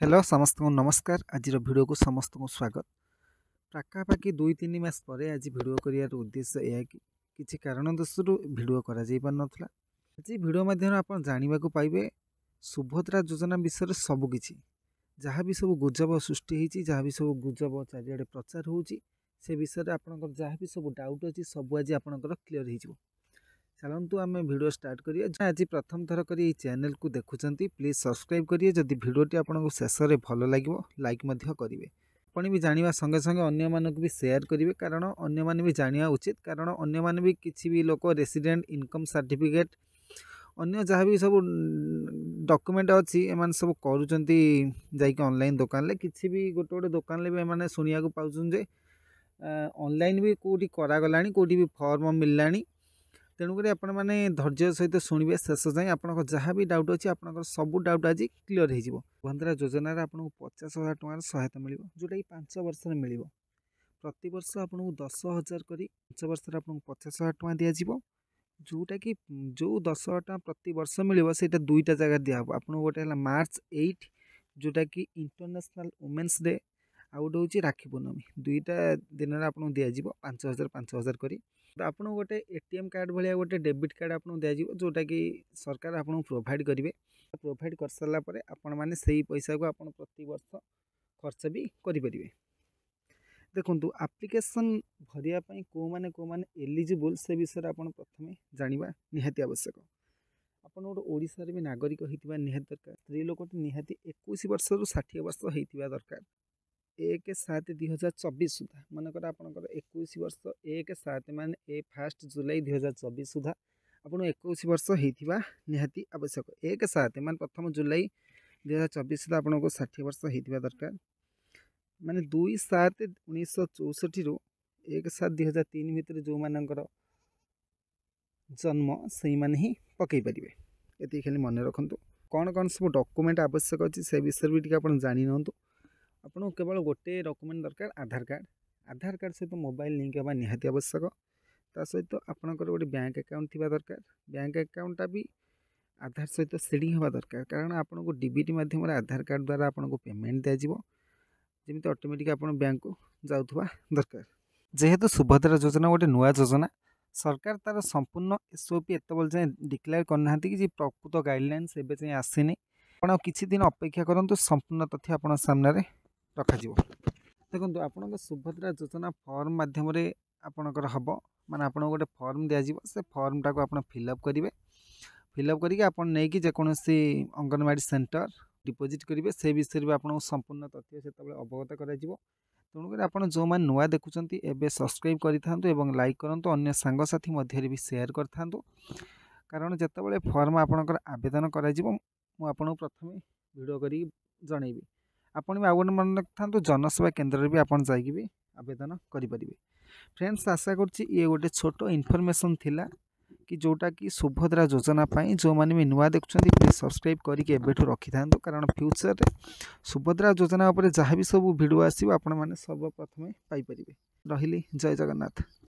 Hello समस्त को नमस्कार। आज वीडियो को समस्त को स्वागत। पाखापाखि 2-3 मास पर आज वीडियो कर उद्देश्य यह कि किसी कारणवश वीडियो कर आज वीडियो माध्यम आप जानवा पाइबे सुभद्रा योजना विषय सबकि जहाँ भी सब गुजब सृष्टि होती जहाँ भी सब गुजब चारिड़े प्रचार होची से विषय आप जहाँ भी सब डाउट अच्छी सब आज आपंकर क्लीयर हो। चलतु आम वीडियो स्टार्ट करिए। आज प्रथम थर कर चैनल को देखुंत प्लीज सब्सक्राइब करिए। जदि वीडियोटी आपको शेष में भल लगे लाइक करेंगे। आपड़ भी जानवा संगे संगे अन्य मानक भी शेयर करेंगे कारण अन्य माने भी जाना उचित कारण अन्य माने भी किसी भी लोक रेसिडेंट इनकम सर्टिफिकेट अन्य जहाँ भी सब डॉक्यूमेंट अच्छी एम सब कर ऑनलाइन दुकान किसी भी गोटे गोटे दुकान भी एम शुणा पाँच ऑनलाइन भी कौटी करागला कौटी भी फॉर्म मिलला तेणुक आपण मैंने धैर्य सहित शुणे शेष जाए आप जहाँ भी डाउट अच्छी आप सब डाउट आज क्लीयर हो सुभद्रा योजना आपको 50,000 टकर सहायता मिल जोटा कि 5 वर्ष मिल प्रति वर्ष आपको 10,000 कर 5 वर्ष आपको 50,000 टका दिज्व जोटा कि जो 10,000 टका प्रति वर्ष मिल से दुईटा जगह दिहब आपको गोटे मार्च 8 जोटा कि इंटरनेशनल वुमेन्स डे आ गोटे हूँ राखी पूर्णमी दुईटा दिन में आपको दिज्व 5,000 कर आपको गोटे एटीएम कार्ड भाया गोटे डेबिट कार्ड आपको दिज्व जोटा कि सरकार आपको प्रोवाइड करेंगे प्रोवाइड कर सारापर आपण मैंने से पैसा को आप प्रति वर्ष खर्च भी करेंगे। देखो आप्लिकेसन भरियापी कौ मैंने एलिजिबल से विषय आप प्रथम जाना निहाती आवश्यक। आप गोटे ओडिशार भी नागरिक होता निहाती दरकार स्त्री लोक निहाती 21 वर्ष रु 60 वर्ष होता दरकार 1/7/2024 सुधा मनकर आपंकर 21 वर्ष 1/7 मान 1 जुलाई 2024 सुधा आपको 21 वर्ष होता निहाती आवश्यक। 1/7 मान प्रथम जुलाई 2024 सुधा आपको 60 वर्ष होता दरकार माने 2/7/1964 रु 1/7/2003 भितर जो मानकर जन्म से मैंने ही पकई पारे ये खाली मन रखु कौन कौन सब डॉक्यूमेंट आवश्यक अच्छी से विषय भी आप जानी नौतु। आपको केवल गोटे डॉक्यूमेंट दरकार आधार कार्ड सहित मोबाइल लिंक होगा निहाती आवश्यक। ता सहित आपंकर गोटे बैंक अकाउंट थी दरकार बैंक अकाउंटा भी आधार सहित सेडिंग होगा दरकार कारण आपको डीबीटी माध्यम आधार कार्ड द्वारा आपको पेमेंट दिज्व जमी ऑटोमेटिक आप बैंक को जाऊा दरकार। जेहेतु सुभद्रा योजना गोटे नुआ योजना सरकार तार संपूर्ण एसओपी एत बल जाए डिक्लेयर करना कि प्रकृत गाइडलाइंस एवं आसनी आप किसी दिन अपेक्षा करूँ संपूर्ण तथ्य आप सामने रखा देखो आपन सुभद्रा योजना फॉर्म मध्यम आपणकर हम माने आपको गोटे फॉर्म दिज्व से फॉर्मटा को आप फिलअप करेंगे फिलअप करके आपकी जेकोसी अंगनवाड़ी सेंटर डिपोजिट करेंगे से विषय भी आपको संपूर्ण तथ्य से अवगत कर तेणुक आप जो मैंने नुआ देखुं एवं सब्सक्राइब करूँ लाइक करूँ अन्य सांगसाथी मध्य भी शेयर करूँ कारण जितेबाला फॉर्म आपणकर आवेदन कर प्रथम वीडियो कर जनइबी आपड़ भी आउ गए मन रखता जनसेवा केन्द्र भी आप भी आवेदन करेंगे। फ्रेंड्स आशा करुँची ये गोटे छोट इनफॉरमेशन थिला कि जोटा कि सुभद्रा योजना जो मैंने भी नुआ देखुं प्लीज सब्सक्राइब करके रखी था कारण फ्यूचर सुभद्रा योजना जहाँ भी सब वीडियो आसो आप सर्वप्रथमें पाइपर। रही जय जगन्नाथ।